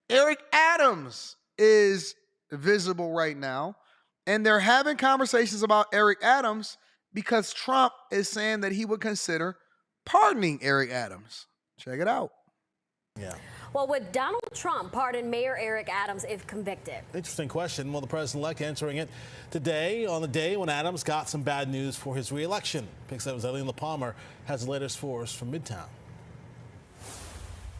Eric Adams is visible right now, and they're having conversations about Eric Adams because Trump is saying that he would consider pardoning Eric Adams. Check it out. Yeah. Well, would Donald Trump pardon Mayor Eric Adams if convicted? Interesting question. Well, the president-elect answering it today on the day when Adams got some bad news for his reelection. Pix 7's Eileen LaPalmer has the latest for us from Midtown.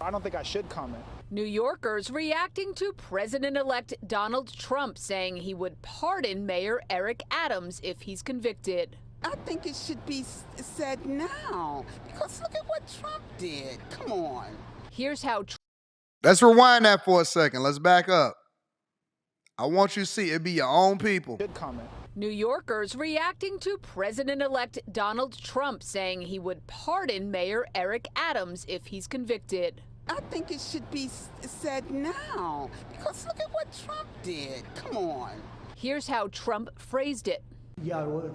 I don't think I should comment. New Yorkers reacting to President-elect Donald Trump saying he would pardon Mayor Eric Adams if he's convicted. I think it should be said now, because look at what Trump did. Come on. Here's how. Let's rewind that for a second. Let's back up. I want you to see it be your own people. Good comment. New Yorkers reacting to President-elect Donald Trump saying he would pardon Mayor Eric Adams if he's convicted. I think it should be said now, because look at what Trump did. Come on. Here's how Trump phrased it. Yeah, I would.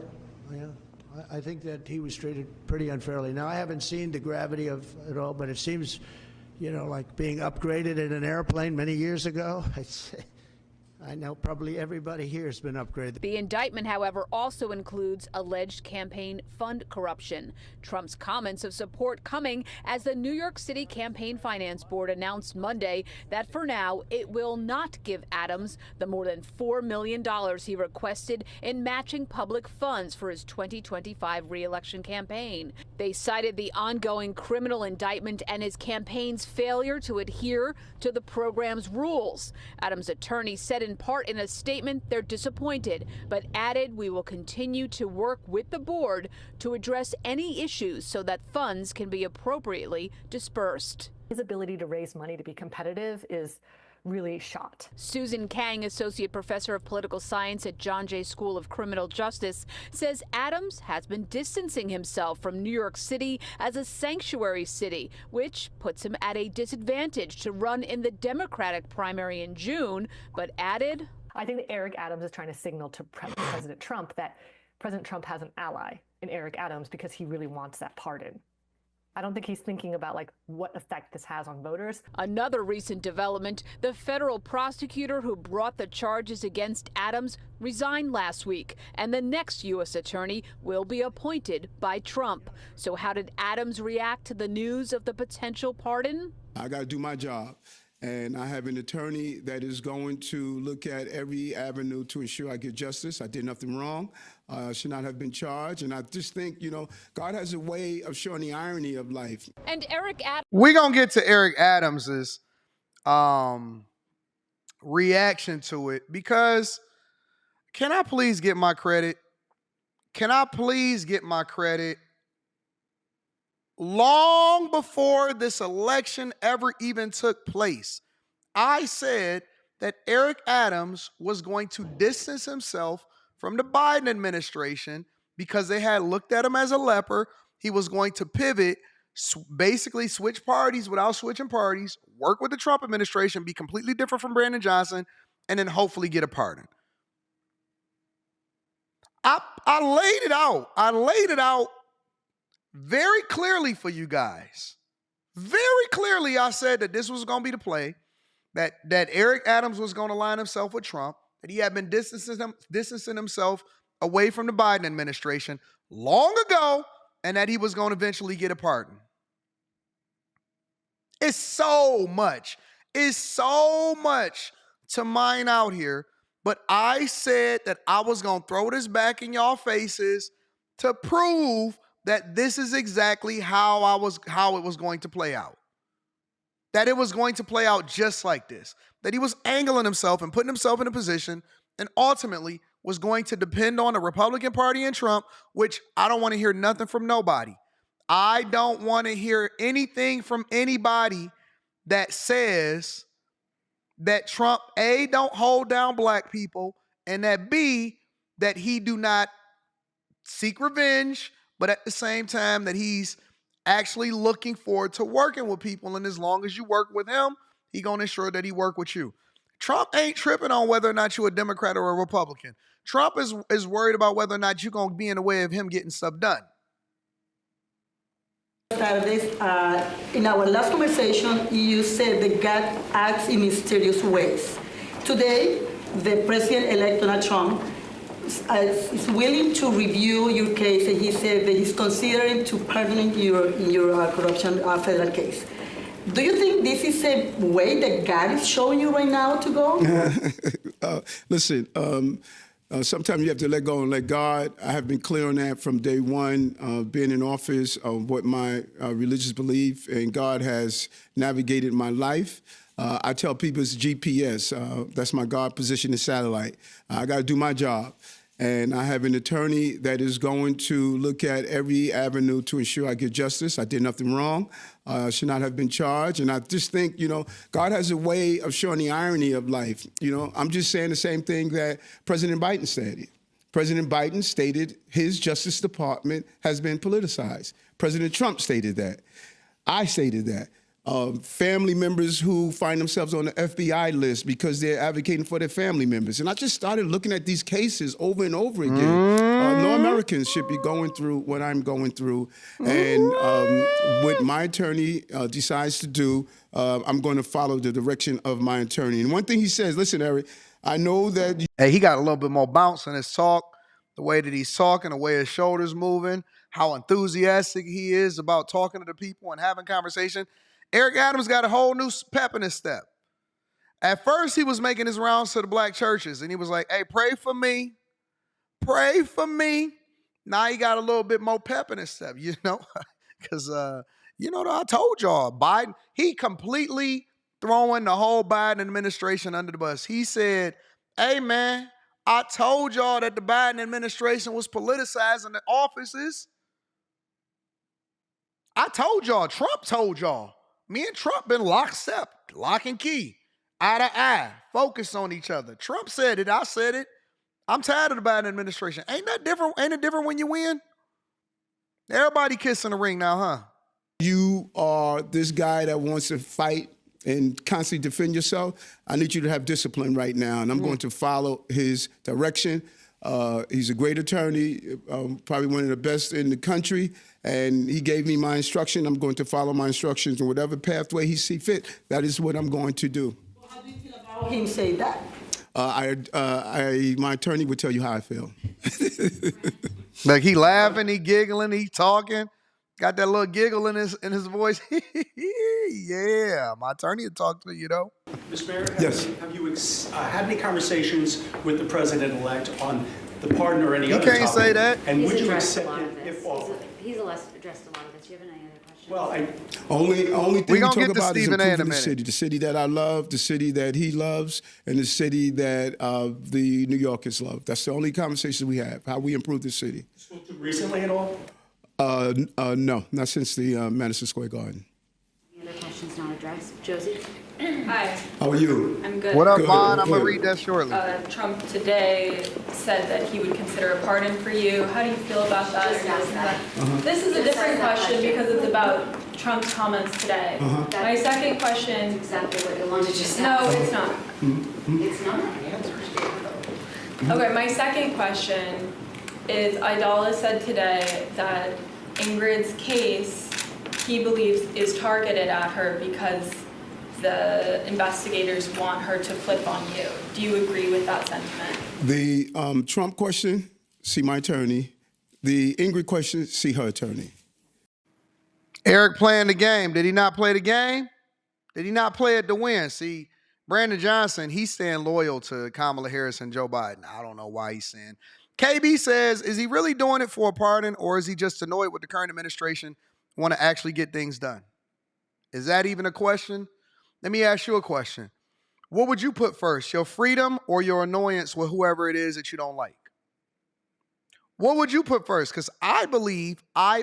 Yeah. I think that he was treated pretty unfairly. Now, I haven't seen the gravity of it all, but it seems, like being upgraded in an airplane many years ago. I know probably everybody here has been upgraded. The indictment, however, also includes alleged campaign fund corruption. Trump's comments of support coming as the New York City Campaign Finance Board announced Monday that for now it will not give Adams the more than $4 million he requested in matching public funds for his 2025 re-election campaign. They cited the ongoing criminal indictment and his campaign's failure to adhere to the program's rules. Adams' attorney said in part in a statement they're disappointed, but added we will continue to work with the board to address any issues so that funds can be appropriately dispersed. His ability to raise money to be competitive is really shot. Susan Kang, associate professor of political science at John Jay School of Criminal Justice, says Adams has been distancing himself from New York City as a sanctuary city, which puts him at a disadvantage to run in the Democratic primary in June, but added, I think that Eric Adams is trying to signal to President Trump that President Trump has an ally in Eric Adams because he really wants that pardon. I don't think he's thinking about what effect this has on voters. Another recent development, the federal prosecutor who brought the charges against Adams resigned last week, and the next U.S. attorney will be appointed by Trump. So how did Adams react to the news of the potential pardon? I got to do my job. And I have an attorney that is going to look at every avenue to ensure I get justice. I did nothing wrong. Should not have been charged. And I just think, God has a way of showing the irony of life. And Eric Adams. We're going to get to Eric Adams's reaction to it because can I please get my credit? Can I please get my credit? Long before this election ever even took place, I said that Eric Adams was going to distance himself from the Biden administration because they had looked at him as a leper. He was going to pivot, basically switch parties without switching parties, work with the Trump administration, be completely different from Brandon Johnson, and then hopefully get a pardon. I laid it out. I laid it out very clearly for you guys. Very clearly, I said that this was going to be the play, that Eric Adams was going to line himself with Trump, that he had been distancing himself away from the Biden administration long ago, and that he was going to eventually get a pardon. It's so much to mine out here, but I said that I was going to throw this back in y'all faces to prove that this is exactly how it was going to play out. That it was going to play out just like this. That he was angling himself and putting himself in a position and ultimately was going to depend on the Republican Party and Trump, which I don't want to hear nothing from nobody. I don't want to hear anything from anybody that says that Trump, A, don't hold down black people, and that B, that he do not seek revenge, but at the same time that he's actually looking forward to working with people. And as long as you work with him, he's going to ensure that he work with you. Trump ain't tripping on whether or not you're a Democrat or a Republican. Trump is worried about whether or not you're going to be in the way of him getting stuff done. Tardes. In our last conversation, you said that God acts in mysterious ways. Today, the President-elect Donald Trump is willing to review your case, and he said that he's considering to pardon your corruption federal case. Do you think this is a way that God is showing you right now to go? Listen, sometimes you have to let go and let God. I have been clear on that from day one, being in office, of what my religious belief, and God has navigated my life. I tell people it's GPS. That's my God positioned satellite. I got to do my job. And I have an attorney that is going to look at every avenue to ensure I get justice. I did nothing wrong. Should not have been charged. And I just think, God has a way of showing the irony of life. I'm just saying the same thing that President Biden said. President Biden stated his Justice Department has been politicized. President Trump stated that. I stated that. Family members who find themselves on the FBI list because they're advocating for their family members. And I just started looking at these cases over and over again. No Americans should be going through what I'm going through. And what my attorney decides to do, I'm going to follow the direction of my attorney. And one thing he says, listen, Eric, I know that... Hey, he got a little bit more bounce in his talk, the way that he's talking, the way his shoulders moving, how enthusiastic he is about talking to the people and having conversation. Eric Adams got a whole new pep in his step. At first, he was making his rounds to the black churches, and he was like, hey, pray for me. Pray for me. Now he got a little bit more pep in his step, because, I told y'all, Biden, he completely throwing the whole Biden administration under the bus. He said, hey, man, I told y'all that the Biden administration was politicizing the offices. I told y'all, Trump told y'all. Me and Trump been lockstep, lock and key, eye to eye, focus on each other. Trump said it, I said it. I'm tired of the Biden administration. Ain't that different? Ain't it different when you win? Everybody kissing the ring now, huh? You are this guy that wants to fight and constantly defend yourself. I need you to have discipline right now, and I'm going to follow his direction. He's a great attorney, probably one of the best in the country, and he gave me my instruction. I'm going to follow my instructions, and whatever pathway he sees fit, that is what I'm going to do. Well, how do you feel about him say that? My attorney would tell you how I feel. Like he laughing, he giggling, he talking. Got that little giggle in his voice. Yeah, my attorney will talk to you, though. Mr. Mayor, yes. Have you had any conversations with the president-elect on the pardon or any other topic? You can't say that. And would you accept it if offered? He's addressed a lot of this. Do you have any other questions? Well, only thing we talk about is Stephen A. improving the city that I love, the city that he loves, and the city that the New Yorkers love. That's the only conversation we have, how we improve the city. spoke to recently at all? No, not since the Madison Square Garden. Any other questions not addressed? Josie? Hi, How are you? I'm good. What up, Good, Vaughn? I'm going to good. read that shortly. Trump today said that he would consider a pardon for you. How do you feel about that? Just ask that. This is a different question because it's about Trump's comments today. My second question... Exactly what you wanted to just No, ask. it's not. It's not. Okay, my second question is Idala said today that Ingrid's case, he believes, is targeted at her because the investigators want her to flip on you. Do you agree with that sentiment? The Trump question, see my attorney. The Ingrid question, see her attorney. Eric playing the game. Did he not play the game? Did he not play it to win? See, Brandon Johnson, he's staying loyal to Kamala Harris and Joe Biden. I don't know why he's saying. KB says, is he really doing it for a pardon, or is he just annoyed with the current administration, want to actually get things done? Is that even a question? Let me ask you a question. What would you put first, your freedom or your annoyance with whoever it is that you don't like? What would you put first? Because I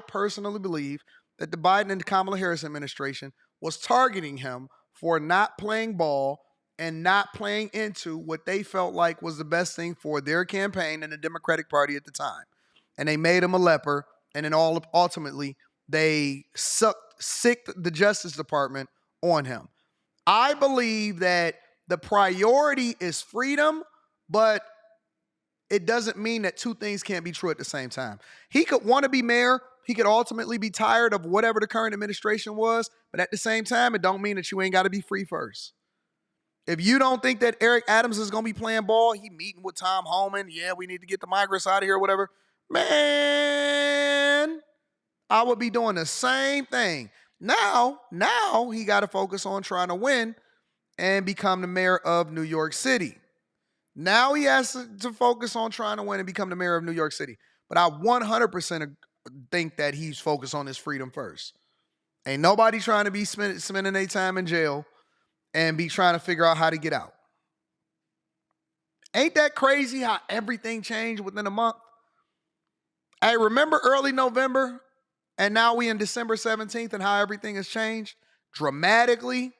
personally believe that the Biden and Kamala Harris administration was targeting him for not playing ball and not playing into what they felt like was the best thing for their campaign and the Democratic Party at the time. And they made him a leper, and then ultimately they sicked the Justice Department on him. I believe that the priority is freedom, but it doesn't mean that two things can't be true at the same time. He could want to be mayor. He could ultimately be tired of whatever the current administration was. But at the same time, it don't mean that you ain't got to be free first. If you don't think that Eric Adams is going to be playing ball, he meeting with Tom Homan, yeah, we need to get the migrants out of here or whatever, man, I would be doing the same thing. Now he got to focus on trying to win and become the mayor of New York City. Now he has to focus on trying to win and become the mayor of New York City. But I 100% think that he's focused on his freedom first. Ain't nobody trying to be spending their time in jail and be trying to figure out how to get out. Ain't that crazy how everything changed within a month? Hey, remember early November and now we in December 17th and how everything has changed dramatically?